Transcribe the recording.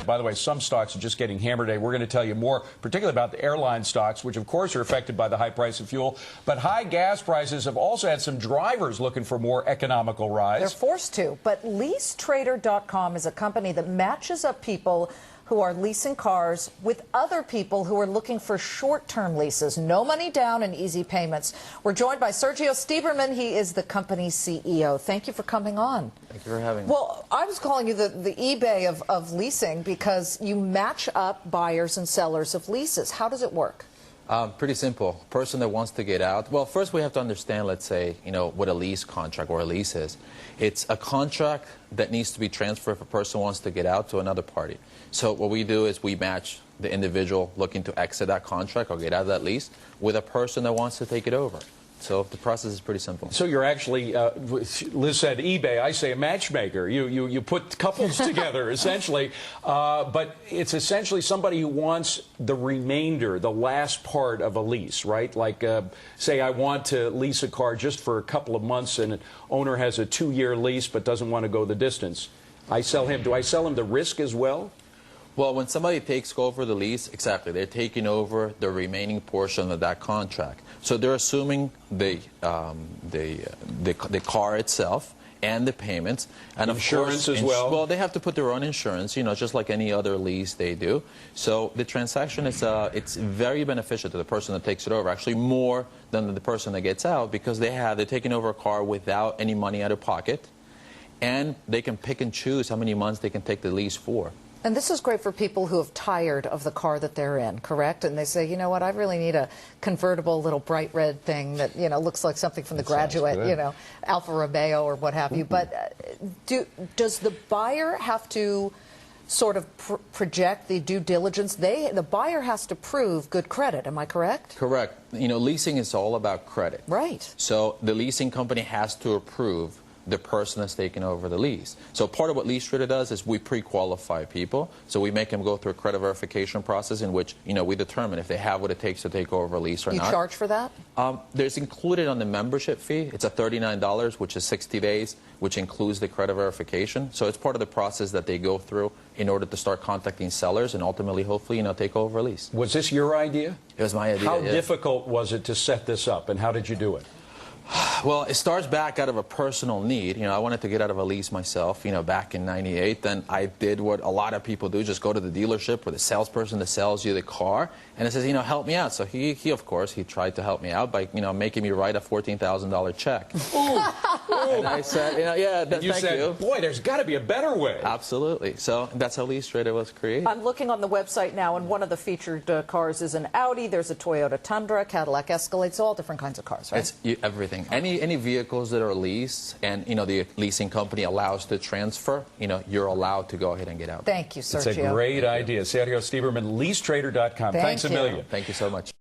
By the way, some stocks are just getting hammered today. We're going to tell you more, particularly about the airline stocks, which of course are affected by the high price of fuel. But high gas prices have also had some drivers looking for more economical rise. They're forced to. But LeaseTrader.com is a company that matches up people who are leasing cars with other people who are looking for short-term leases. No money down and easy payments. We're joined by Sergio Stieberman. He is the company's CEO. Thank you for coming on. Thank you for having me. Well, I was calling you the eBay of leasing because you match up buyers and sellers of leases. How does it work? Pretty simple. Person that wants to get out. Well, first we have to understand, let's say, what a lease contract or a lease is. It's a contract that needs to be transferred if a person wants to get out to another party. So what we do is we match the individual looking to exit that contract or get out of that lease with a person that wants to take it over. So the process is pretty simple. So you're actually, Liz said eBay, I say a matchmaker. You put couples together, essentially. But it's essentially somebody who wants the remainder, the last part of a lease, right? Like, say I want to lease a car just for a couple of months and an owner has a 2-year lease but doesn't want to go the distance. I sell him. Do I sell him the risk as well? Well, when somebody takes over the lease, exactly, they're taking over the remaining portion of that contract. So they're assuming the car itself and the payments, and insurance of course, as well. Well, they have to put their own insurance, just like any other lease they do. So the transaction is it's very beneficial to the person that takes it over, actually more than the person that gets out, because they're taking over a car without any money out of pocket, and they can pick and choose how many months they can take the lease for. And this is great for people who have tired of the car that they're in, correct? And they say, you know what, I really need a convertible little bright red thing that, looks like something from The Graduate, Alfa Romeo or what have you. But does the buyer have to sort of project the due diligence? The buyer has to prove good credit, am I correct? Correct. Leasing is all about credit. Right. So the leasing company has to approve the person that's taking over the lease. So part of what LeaseTrader does is we pre-qualify people. So we make them go through a credit verification process in which, we determine if they have what it takes to take over a lease or not. You charge for that? There's included on the membership fee. It's at $39, which is 60 days, which includes the credit verification. So it's part of the process that they go through in order to start contacting sellers and ultimately, hopefully, take over a lease. Was this your idea? It was my idea. How yeah. difficult was it to set this up, and how did you do it? Well, it starts back out of a personal need. I wanted to get out of a lease myself, back in '98. Then I did what a lot of people do, just go to the dealership with the salesperson that sells you the car, and it says, help me out. So he of course, he tried to help me out by, making me write a $14,000 check. And I said, yeah, thank you. Boy, there's got to be a better way. Absolutely. So that's how LeaseTrader was created. I'm looking on the website now, and one of the featured cars is an Audi. There's a Toyota Tundra, Cadillac Escalade, so all different kinds of cars, right? It's everything. Any vehicles that are leased and, the leasing company allows to transfer, you're allowed to go ahead and get out. Thank you, Sergio. It's a great idea. Sergio Stieberman, LeaseTrader.com. Thanks a million. Thank you so much.